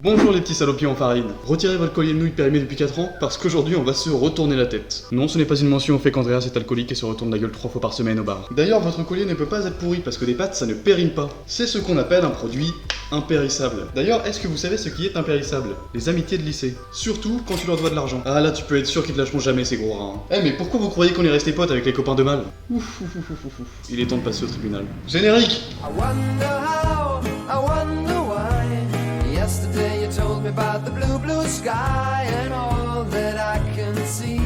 Bonjour les petits salopiers en farine. Retirez votre collier de nouilles périmé depuis 4 ans parce qu'aujourd'hui on va se retourner la tête. Non, ce n'est pas une mention au fait qu'Andreas est alcoolique et se retourne la gueule 3 fois par semaine au bar. D'ailleurs, votre collier ne peut pas être pourri parce que des pâtes ça ne périme pas. C'est ce qu'on appelle un produit impérissable. D'ailleurs, est-ce que vous savez ce qui est impérissable? Les amitiés de lycée. Surtout quand tu leur dois de l'argent. Ah là, tu peux être sûr qu'ils te lâcheront jamais ces gros rats. Eh mais pourquoi vous croyez qu'on est resté potes avec les copains de mal? Ouf. Il est temps de passer au tribunal. Générique. I wonder why. Yesterday you told me about the blue sky, and all that I can see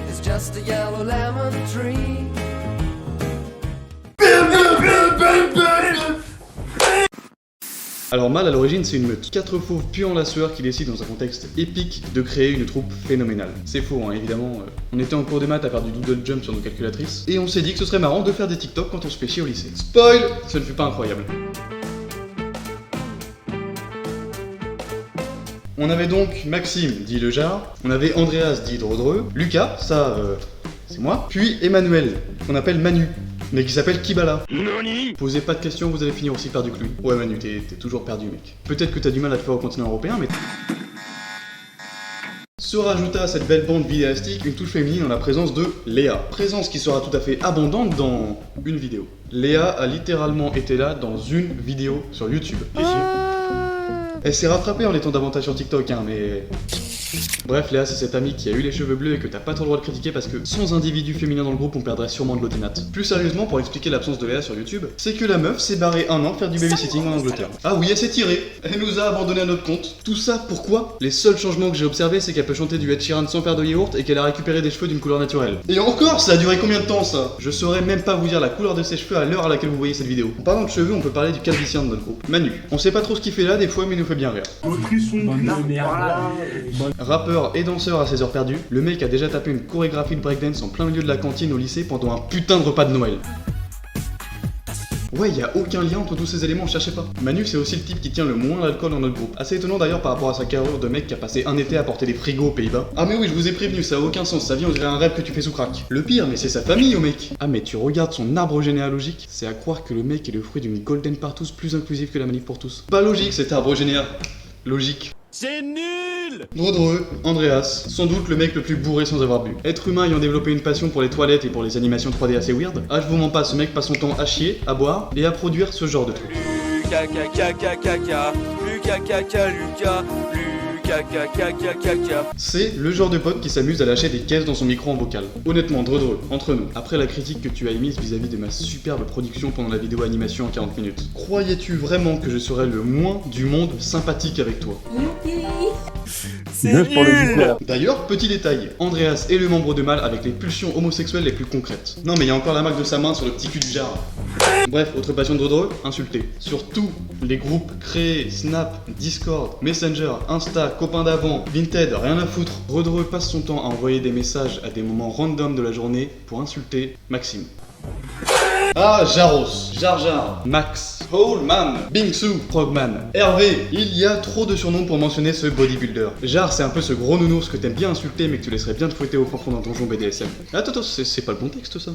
is just a yellow lemon tree. Alors Mal à l'origine c'est une meute. 4 fauves puants la sueur qui décident dans un contexte épique de créer une troupe phénoménale. C'est faux hein, évidemment, on était en cours de maths à faire du doodle jump sur nos calculatrices, et on s'est dit que ce serait marrant de faire des TikTok quand on se fait chier au lycée. Spoil! Ce ne fut pas incroyable. On avait donc Maxime, dit le Jar, on avait Andreas, dit Drodreux, Lucas, ça c'est moi, puis Emmanuel, qu'on appelle Manu, mais qui s'appelle Kibala. Nani? Posez pas de questions, vous allez finir aussi perdu que lui. Ouais Manu, t'es toujours perdu mec. Peut-être que t'as du mal à te faire au continent européen, mais... Se rajouta à cette belle bande vidéastique une touche féminine en la présence de Léa. Présence qui sera tout à fait abondante dans une vidéo. Léa a littéralement été là dans une vidéo sur YouTube. Elle s'est rattrapée en étant davantage sur TikTok, hein, mais... Bref, Léa, c'est cette amie qui a eu les cheveux bleus et que t'as pas trop le droit de critiquer parce que sans individu féminin dans le groupe, on perdrait sûrement de l'auténate. Plus sérieusement, pour expliquer l'absence de Léa sur YouTube, c'est que la meuf s'est barrée un an faire du babysitting en Angleterre. Ah oui, elle s'est tirée. Elle nous a abandonné à notre compte. Tout ça, pourquoi? Les seuls changements que j'ai observés, c'est qu'elle peut chanter du Ed Sheeran sans faire de yaourt et qu'elle a récupéré des cheveux d'une couleur naturelle. Et encore, ça a duré combien de temps, ça? Je saurais même pas vous dire la couleur de ses cheveux à l'heure à laquelle vous voyez cette vidéo. En parlant de cheveux, on peut parler du calvicien de notre groupe. Manu. On sait pas trop ce qu'il fait là, des fois, mais il nous fait bien rire. Rappeur et danseur à ses heures perdues, le mec a déjà tapé une chorégraphie de breakdance en plein milieu de la cantine au lycée pendant un putain de repas de Noël. Ouais, y a aucun lien entre tous ces éléments, cherchez pas. Manu, c'est aussi le type qui tient le moins l'alcool dans notre groupe. Assez étonnant d'ailleurs par rapport à sa carrure de mec qui a passé un été à porter des frigos aux Pays-Bas. Ah mais oui, je vous ai prévenu, ça a aucun sens, sa vie on dirait un rêve que tu fais sous crack. Le pire, mais c'est sa famille au mec. Ah mais tu regardes son arbre généalogique, c'est à croire que le mec est le fruit d'une golden partous plus inclusive que la manif pour tous. Pas logique cet arbre logique. C'est nul! Drodreux, Andreas, sans doute le mec le plus bourré sans avoir bu. Être humain ayant développé une passion pour les toilettes et pour les animations 3D assez weird, ah je vous mens pas, ce mec passe son temps à chier, à boire et à produire ce genre de trucs. Lucas, C'est le genre de pote qui s'amuse à lâcher des caisses dans son micro en vocal. Honnêtement, Drodreux, entre nous, après la critique que tu as émise vis-à-vis de ma superbe production pendant la vidéo animation en 40 minutes, croyais-tu vraiment que je serais le moins du monde sympathique avec toi? C'est nul! D'ailleurs, petit détail, Andreas est le membre de Mal avec les pulsions homosexuelles les plus concrètes. Non mais il y a encore la marque de sa main sur le petit cul du Jar. Bref, autre passion de Drodreux, insulter. Sur tous les groupes créés, Snap, Discord, Messenger, Insta, copains d'avant, Vinted, rien à foutre, Drodreux passe son temps à envoyer des messages à des moments random de la journée pour insulter Maxime. Ah, Jaros, Jar Jar, Max, Holeman, Bingsu, Frogman, Hervé, il y a trop de surnoms pour mentionner ce bodybuilder. Jar, c'est un peu ce gros nounours que t'aimes bien insulter mais que tu laisserais bien te fouetter au fond d'un donjon BDSM. Attends, c'est pas le bon texte ça.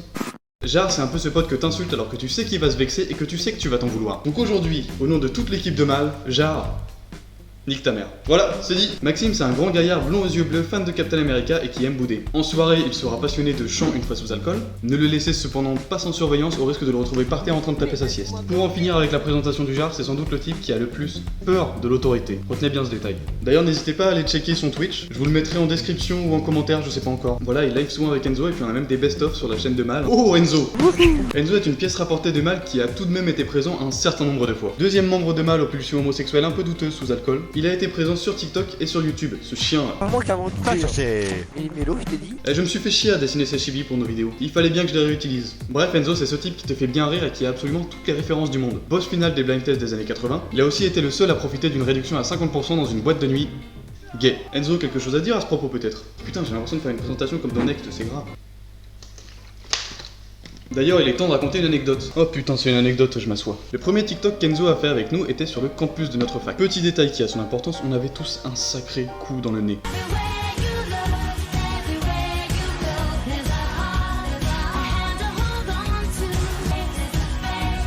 Jar, c'est un peu ce pote que t'insultes alors que tu sais qu'il va se vexer et que tu sais que tu vas t'en vouloir. Donc aujourd'hui, au nom de toute l'équipe de Mal, Jar... nique ta mère. Voilà, c'est dit. Maxime, c'est un grand gaillard blond aux yeux bleus, fan de Captain America et qui aime bouder. En soirée, il sera passionné de chant une fois sous alcool. Ne le laissez cependant pas sans surveillance au risque de le retrouver par terre en train de taper sa sieste. Pour en finir avec la présentation du Jar, c'est sans doute le type qui a le plus peur de l'autorité. Retenez bien ce détail. D'ailleurs, n'hésitez pas à aller checker son Twitch. Je vous le mettrai en description ou en commentaire, je sais pas encore. Voilà, il live souvent avec Enzo et puis on a même des best-of sur la chaîne de Mal. Oh, Enzo! Enzo est une pièce rapportée de Mal qui a tout de même été présent un certain nombre de fois. Deuxième membre de Mal aux pulsions homosexuelles un peu douteuses sous alcool. Il a été présent sur TikTok et sur YouTube, ce chien là. Vraiment qu'avant tout ça, c'est... Mélo, je t'ai dit. Je me suis fait chier à dessiner ces chibis pour nos vidéos. Il fallait bien que je les réutilise. Bref, Enzo, c'est ce type qui te fait bien rire et qui a absolument toutes les références du monde. Boss final des blind tests des années 80, il a aussi été le seul à profiter d'une réduction à 50% dans une boîte de nuit gay. Enzo, quelque chose à dire à ce propos peut-être? Putain, j'ai l'impression de faire une présentation comme dans Next, c'est grave. D'ailleurs, il est temps de raconter une anecdote. Oh putain, c'est une anecdote, je m'assois. Le premier TikTok qu'Enzo a fait avec nous était sur le campus de notre fac. Petit détail qui a son importance, on avait tous un sacré coup dans le nez.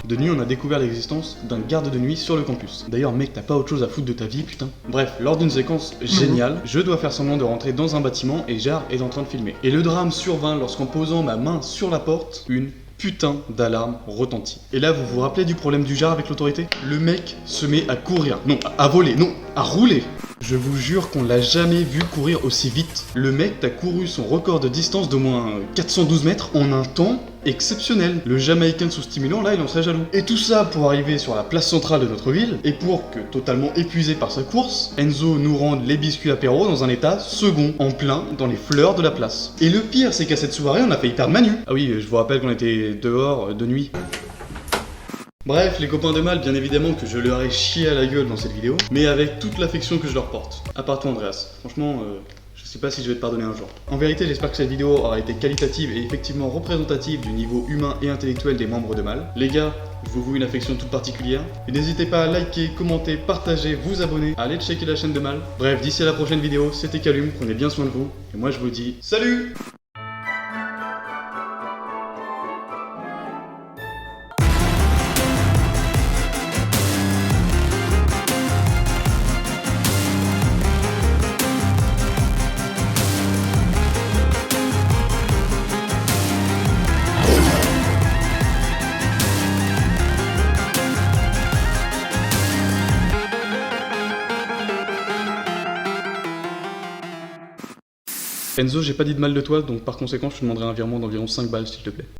De nuit, on a découvert l'existence d'un garde de nuit sur le campus. D'ailleurs, mec, t'as pas autre chose à foutre de ta vie, putain. Bref, lors d'une séquence géniale, je dois faire semblant de rentrer dans un bâtiment et Jar est en train de filmer. Et le drame survint lorsqu'en posant ma main sur la porte, une putain d'alarme retentit. Et là, vous vous rappelez du problème du Jar avec l'autorité? Le mec se met à courir. Non, à voler. Non, à rouler. Je vous jure qu'on l'a jamais vu courir aussi vite. Le mec a couru son record de distance d'au moins 412 mètres en un temps exceptionnel. Le Jamaïcain sous stimulant, là, il en serait jaloux. Et tout ça pour arriver sur la place centrale de notre ville, et pour que, totalement épuisé par sa course, Enzo nous rende les biscuits apéro dans un état second, en plein dans les fleurs de la place. Et le pire, c'est qu'à cette soirée, on a failli perdre Manu. Ah oui, je vous rappelle qu'on était dehors de nuit. Bref, les copains de mal, bien évidemment que je leur ai chié à la gueule dans cette vidéo, mais avec toute l'affection que je leur porte. À part toi, Andreas. Franchement, je sais pas si je vais te pardonner un jour. En vérité, j'espère que cette vidéo aura été qualitative et effectivement représentative du niveau humain et intellectuel des membres de Mal. Les gars, je vous voue une affection toute particulière. Et n'hésitez pas à liker, commenter, partager, vous abonner, à aller checker la chaîne de Mal. Bref, d'ici à la prochaine vidéo, c'était Calum, prenez bien soin de vous. Et moi je vous dis salut! Enzo, j'ai pas dit de mal de toi, donc par conséquent, je te demanderai un virement d'environ 5 balles, s'il te plaît.